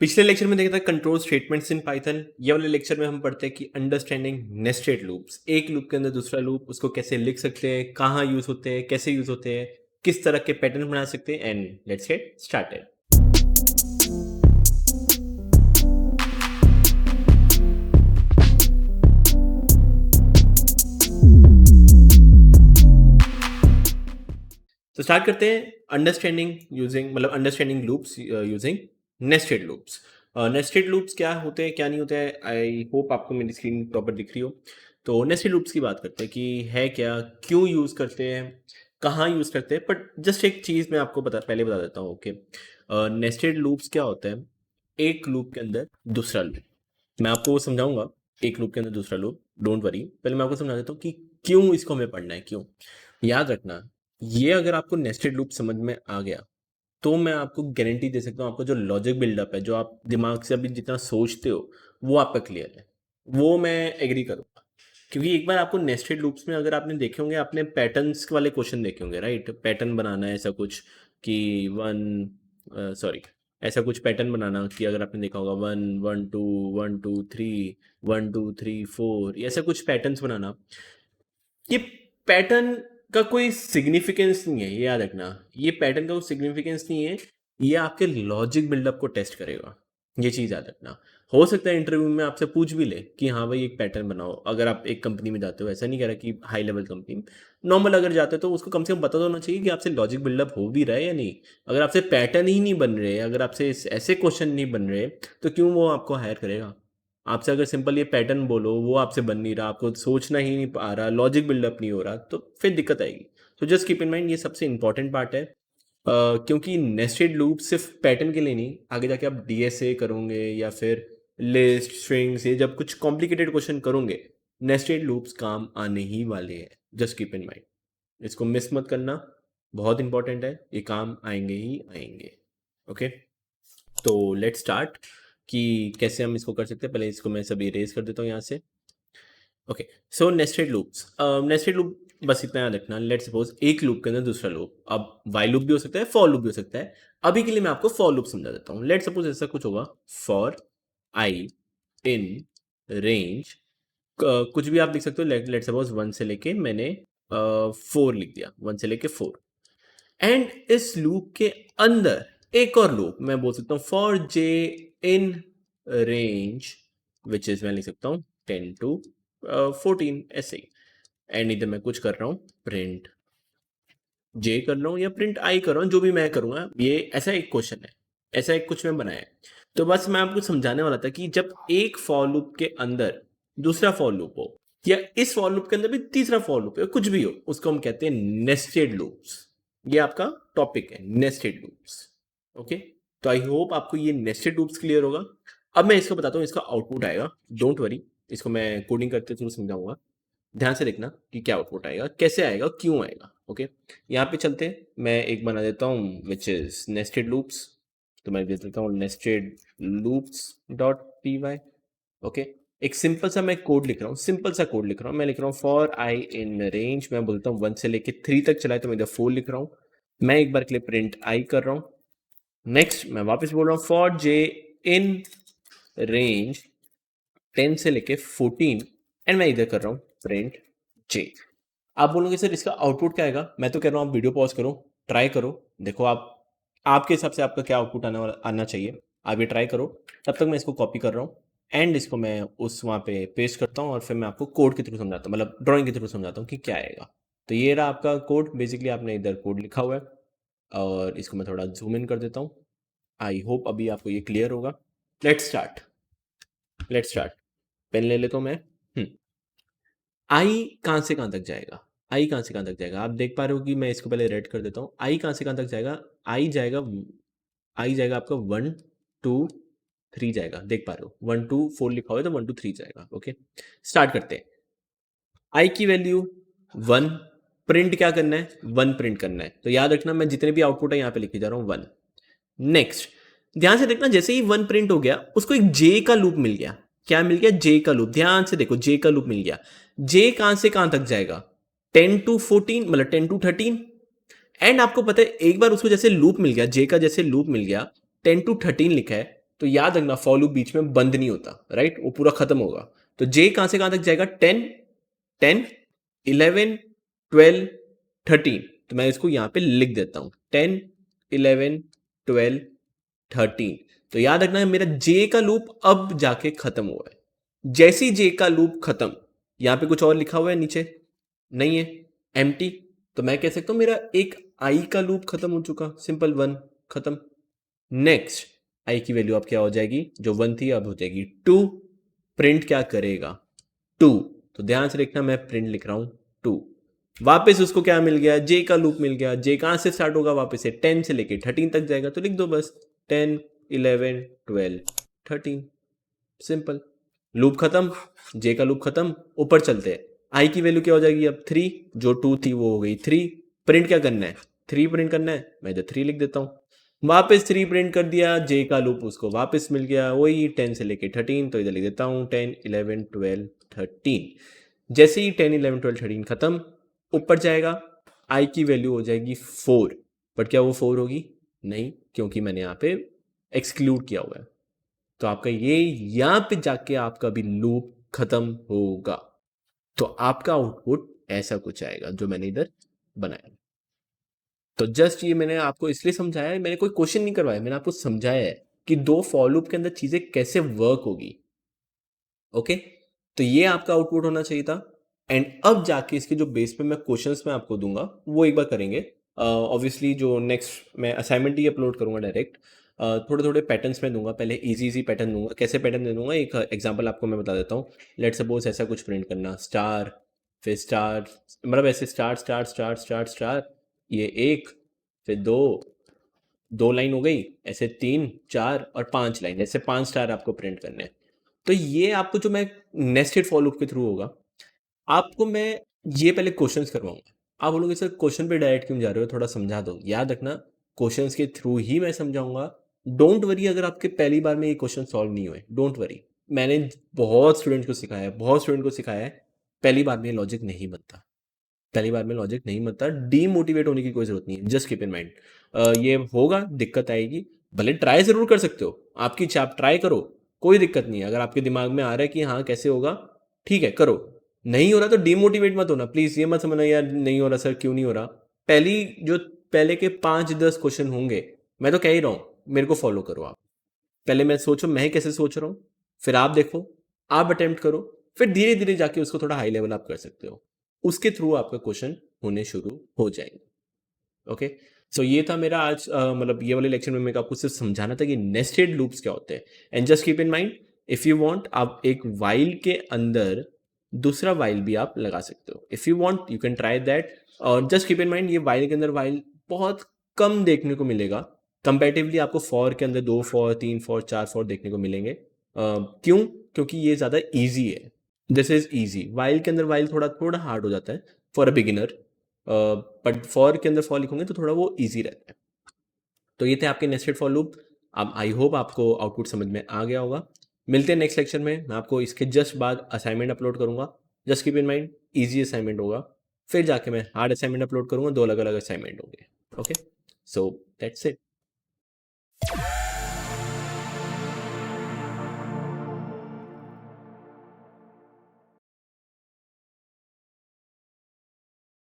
पिछले लेक्चर में देखा था कंट्रोल स्टेटमेंट्स इन पाइथन। ये वाले लेक्चर में हम पढ़ते हैं कि अंडरस्टैंडिंग नेस्टेड लूप्स, एक लूप के अंदर दूसरा लूप, उसको कैसे लिख सकते हैं, कहाँ यूज होते हैं, कैसे यूज होते हैं, किस तरह के पैटर्न बना सकते हैं। And let's get started. तो स्टार्ट करते हैं अंडरस्टैंडिंग यूजिंग मतलब understanding loops using nested loops. Nested loops क्या होते हैं क्या नहीं होते हैं, आई होप आपको मेरी स्क्रीन प्रॉपर दिख रही हो। तो नेस्टेड लूप्स की बात करते हैं कि है क्या, क्यों यूज़ करते हैं, कहाँ यूज़ करते हैं। बट जस्ट एक चीज़ मैं आपको पहले बता देता हूँ। ओके, नेस्टेड लूप्स क्या होता है? एक लूप के अंदर दूसरा लूप। मैं आपको समझाऊंगा एक लूप के अंदर दूसरा लूप, डोंट वरी। पहले मैं आपको समझा देता हूँ कि क्यों इसको हमें पढ़ना है, क्यों। याद रखना, ये अगर आपको नेस्टेड लूप समझ में आ गया तो मैं आपको गारंटी दे सकता हूँ, आपका जो लॉजिक बिल्डअप है, जो आप दिमाग से अभी जितना सोचते हो, वो आपका क्लियर है। वो मैं एग्री करूँगा, क्योंकि एक बार आपको नेस्टेड लूप्स में अगर आपने देखे होंगे, आपने पैटर्न्स वाले क्वेश्चन देखे होंगे, राइट। पैटर्न बनाना है ऐसा कुछ कि ऐसा कुछ पैटर्न बनाना कि अगर आपने देखा होगा 1 1 2 1 2 3 1 2 3 4, ऐसा कुछ पैटर्न्स बनाना। ये पैटर्न का कोई सिग्निफिकेंस नहीं है, ये याद रखना। ये पैटर्न का कोई सिग्निफिकेंस नहीं है, ये आपके लॉजिक बिल्डअप को टेस्ट करेगा। ये चीज़ याद रखना। हो सकता है इंटरव्यू में आपसे पूछ भी ले कि हाँ भाई एक पैटर्न बनाओ, अगर आप एक कंपनी में जाते हो। ऐसा नहीं कह रहा कि हाई लेवल कंपनी में, नॉर्मल अगर जाते हो तो उसको कम से कम पता तो होना चाहिए कि आपसे लॉजिक बिल्डअप हो भी रहा है या नहीं। अगर आपसे पैटर्न ही नहीं बन रहे, अगर आपसे ऐसे क्वेश्चन नहीं बन रहे, तो क्यों वो आपको हायर करेगा। आपसे अगर सिंपल ये पैटर्न बोलो, वो आपसे बन नहीं रहा, आपको सोचना ही नहीं आ रहा, लॉजिक बिल्डअप नहीं हो रहा, तो फिर दिक्कत आएगी। तो जस्ट कीप इन माइंड, ये सबसे इंपॉर्टेंट पार्ट है। क्योंकि नेस्टेड लूप सिर्फ पैटर्न के लिए नहीं, आगे जाके आप डीएसए करोगे या फिर लिस्ट स्ट्रिंग्स, ये जब कुछ कॉम्प्लिकेटेड क्वेश्चन करोगे, नेस्टेड लूप्स काम आने ही वाले हैं। जस्ट कीप इन माइंड, इसको मिस मत करना, बहुत इंपॉर्टेंट है, ये काम आएंगे ही आएंगे। ओके, तो लेट्स स्टार्ट कि कैसे हम इसको कर सकते हैं। पहले इसको मैं सभी इरेज कर देता हूँ यहाँ से। ओके, सो नेस्टेड लूप्स, नेस्टेड लूप बस इतना याद रखना। लेट्स सपोज एक लूप के अंदर दूसरा लूप, अब वाई लूप भी हो सकता है, फॉर लूप भी हो सकता है। अभी के लिए मैं आपको फॉर लूप समझा देता हूँ। लेट्स सपोज ऐसा कुछ होगा, फॉर आई इन रेंज, कुछ भी आप लिख सकते हो। लेट्स सपोज 1 से लेके मैंने 4 लिख दिया, 1 से लेके 4। एंड इस लूप के अंदर एक और लूप मैं बोल सकता हूँ, for J in range, which is मैं लिख सकता हूँ 10 to 14 ऐसे ही। एंड इधर मैं कुछ कर रहा हूँ, प्रिंट जे कर रहा हूँ या प्रिंट आई कर रहा हूँ, जो भी मैं करूँगा। ये ऐसा एक क्वेश्चन है, ऐसा एक कुछ मैं बनाया है। तो बस मैं आपको समझाने वाला था कि जब एक फॉर लूप के अंदर दूसरा फॉर लूप हो, या इस फॉर लूप के अंदर भी तीसरा फॉर लूप हो, कुछ भी हो, उसको हम कहते हैं नेस्टेड लूप्स। ये आपका टॉपिक है, नेस्टेड लूप्स। ओके, तो आई होप आपको ये नेस्टेड लूप्स क्लियर होगा। अब मैं इसको बताता हूँ, इसका आउटपुट आएगा, डोंट वरी। इसको मैं कोडिंग करते थ्रू समझाऊंगा, ध्यान से देखना कि क्या आउटपुट आएगा, कैसे आएगा, क्यों आएगा। ओके, यहाँ पे चलते हैं, मैं एक बना देता हूँ विच इज नेस्टेड लूप्स। तो मैं दे देता हूँ nested loops dot P Y. Okay, एक सिंपल सा मैं कोड लिख रहा हूँ, सिंपल सा कोड लिख रहा हूँ। मैं लिख रहा हूँ फॉर आई इन रेंज, मैं बोलता हूँ 1 से लेके 3 तक चला है, तो मैं इधर 4 लिख रहा हूँ। मैं एक बार के लिए प्रिंट आई कर रहा हूँ। नेक्स्ट मैं वापस बोल रहा हूँ फॉर जे इन रेंज 10 से लेके 14, एंड मैं इधर कर रहा हूँ प्रिंट जे। आप बोलोगे सर इसका आउटपुट क्या आएगा? मैं तो कह रहा हूँ आप वीडियो पॉज करो, ट्राई करो, देखो आप आपके हिसाब से आपका क्या आउटपुट आना चाहिए। आप ये ट्राई करो, तब तक मैं इसको कॉपी कर रहा हूँ एंड इसको मैं उस वहाँ पे पेस्ट करता हूँ, और फिर मैं आपको कोड के थ्रू समझाता हूँ, मतलब ड्राइंग के थ्रू समझाता हूँ कि क्या आएगा। तो ये रहा आपका कोड। बेसिकली आपने इधर कोड लिखा हुआ है, और इसको मैं थोड़ा जूम इन कर देता हूँ। आई होप अभी आपको ये क्लियर होगा। Let's start, let's start. Pen ले लेता हूँ मैं। आई कहाँ से कहाँ तक जाएगा? आई कहाँ से कहाँ तक जाएगा? आप देख पा रहे हो कि मैं इसको पहले रेड कर देता हूँ। आई कहाँ से कहाँ तक जाएगा? आई जाएगा आपका 1 2 3 जाएगा, देख पा रहे हो 1 2 4 लिखा हुआ है, तो 1 2 3 जाएगा। ओके, स्टार्ट करते हैं। आई की वैल्यू 1, प्रिंट क्या करना है? 1 प्रिंट करना है। तो याद रखना, मैं जितने भी आउटपुट है यहाँ पे लिखे जा रहा हूँ 1। नेक्स्ट ध्यान से देखना, जैसे ही 1 प्रिंट हो गया, उसको एक जे का लूप मिल गया। क्या मिल गया? जे का लूप। ध्यान से देखो, जे का लूप मिल गया। जे कहां से कहां तक जाएगा? 10 to 14, मतलब 10 to 13। एंड आपको पता है, एक बार उसको जैसे लूप मिल गया, जे का जैसे लूप मिल गया, 10 to 13 लिखा है, तो याद रखना फॉर लूप बीच में बंद नहीं होता, राइट, वो पूरा खत्म होगा। तो जे कहां से कहां तक जाएगा, 10, 10, 11, 12, 13। तो मैं इसको यहां पे लिख देता हूं 10, 11, 12, 13। तो याद रखना है मेरा जे का लूप अब जाके खत्म हुआ है। जैसी जे का लूप खत्म, यहां पे कुछ और लिखा हुआ है नीचे, नहीं है, एम्प्टी। तो मैं कह सकता हूं मेरा एक आई का लूप खत्म हो चुका, सिंपल, 1 खत्म। नेक्स्ट आई की वैल्यू अब क्या हो जाएगी, जो 1 थी अब हो जाएगी 2। प्रिंट क्या करेगा, 2। तो ध्यान से देखना, मैं प्रिंट लिख रहा हूं 2। वापस उसको क्या मिल गया, जे का लूप मिल गया। जे कहां से स्टार्ट होगा, वापस से 10 से लेके 13 तक जाएगा, तो लिख दो बस 10, 11, 12, 13। सिंपल, लूप खत्म, जे का लूप खत्म। ऊपर चलते हैं, आई की वैल्यू क्या हो जाएगी अब 3, जो 2 थी वो हो गई 3। प्रिंट क्या करना है, 3 प्रिंट करना है, मैं इधर 3 लिख देता हूं। वापस 3 प्रिंट कर दिया, जे का लूप उसको वापस मिल गया, वही 10 से लेके 13, तो इधर लिख देता हूं 10, 11, 12, 13। जैसे ही 10, 11, 12, 13 खत्म, ऊपर जाएगा, आई की वैल्यू हो जाएगी 4। बट क्या वो 4 होगी, नहीं, क्योंकि मैंने यहाँ पे एक्सक्लूड किया हुआ है। तो आपका ये यहां पे जाके आपका भी लूप खत्म होगा। तो आपका आउटपुट ऐसा कुछ आएगा जो मैंने इधर बनाया। तो जस्ट ये मैंने आपको इसलिए समझाया है, मैंने कोई क्वेश्चन नहीं करवाया, मैंने आपको समझाया है कि दो फॉर लूप के अंदर चीजें कैसे वर्क होगी। ओके, तो ये आपका आउटपुट होना चाहिए था। एंड अब जाके इसके जो बेस पे मैं क्वेश्चंस में आपको दूंगा वो एक बार करेंगे। ऑब्वियसली जो नेक्स्ट मैं असाइनमेंट ही अपलोड करूंगा डायरेक्ट, थोड़े थोड़े पैटर्न्स में दूंगा, पहले इजी इजी पैटर्न दूंगा। कैसे पैटर्न दे दूंगा, एक एग्जांपल आपको मैं बता देता हूँ। लेट सपोज ऐसा कुछ प्रिंट करना, स्टार, फिर स्टार, मतलब ऐसे star star star star star, ये एक, फिर दो, दो लाइन हो गई, ऐसे 3, 4 और 5 लाइन, ऐसे 5 स्टार आपको प्रिंट करने हैं। तो ये आपको जो मैं नेस्टेड फॉर लूप के थ्रू होगा, आपको मैं ये पहले क्वेश्चंस करवाऊंगा। आप बोलोगे सर क्वेश्चन पे डायरेक्ट क्यों जा रहे हो, थोड़ा समझा दो। याद रखना, क्वेश्चंस के थ्रू ही मैं समझाऊंगा। डोंट वरी अगर आपके पहली बार में ये क्वेश्चन सॉल्व नहीं हुए, डोंट वरी। मैंने बहुत स्टूडेंट को सिखाया है, बहुत स्टूडेंट को सिखाया है, पहली बार में लॉजिक नहीं बनता, पहली बार में लॉजिक नहीं बनता। डीमोटिवेट होने की कोई जरूरत नहीं है, जस्ट कीप इन माइंड ये होगा, दिक्कत आएगी, भले ट्राई जरूर कर सकते हो, आपकी इच्छा, आप ट्राई करो, कोई दिक्कत नहीं है। अगर आपके दिमाग में आ रहा है कि हाँ कैसे होगा, ठीक है करो। नहीं हो रहा तो डीमोटिवेट मत होना प्लीज, ये मत समझना यार नहीं हो रहा सर, क्यों नहीं हो रहा। पहली जो पहले के 5-10 क्वेश्चन होंगे, मैं तो कह ही रहा हूं, मेरे को फॉलो करो आप। पहले मैं सोचो मैं कैसे सोच रहा हूँ, फिर आप देखो, आप अटेम्प्ट करो, फिर धीरे धीरे जाके उसको थोड़ा हाई लेवल आप कर सकते हो। उसके थ्रू आपका क्वेश्चन होने शुरू हो जाएंगे। ओके, सो ये था मेरा आज मतलब ये वाले लेक्चर में मेरे को आपको सिर्फ समझाना था कि नेस्टेड लूप्स क्या होते हैं। And just keep in mind, if you want आप एक वाइल के अंदर दूसरा वाइल भी आप लगा सकते हो, if you want you can try that. और जस्ट कीप इन माइंड, ये वाइल के अंदर वाइल बहुत कम देखने को मिलेगा कंपेरेटिवली। आपको फॉर के अंदर 2 फॉर, 3 फॉर, 4 फॉर देखने को मिलेंगे। क्यों, क्योंकि ये ज़्यादा ईजी है, दिस इज ईजी। वाइल के अंदर वाइल थोड़ा थोड़ा हार्ड हो जाता है for a beginner, but for के अंदर फॉर लिखोगे तो थोड़ा वो इजी रहता है। तो ये थे आपके नेस्टेड फॉर लूप। अब आई होप आपको आउटपुट समझ में आ गया होगा। मिलते हैं नेक्स्ट लेक्चर में, मैं आपको इसके जस्ट बाद असाइनमेंट अपलोड करूंगा। Just keep in mind, easy assignment होगा, फिर जाके मैं हार्ड असाइनमेंट अपलोड करूंगा, 2 अलग अलग असाइनमेंट होंगे। Okay, so that's it.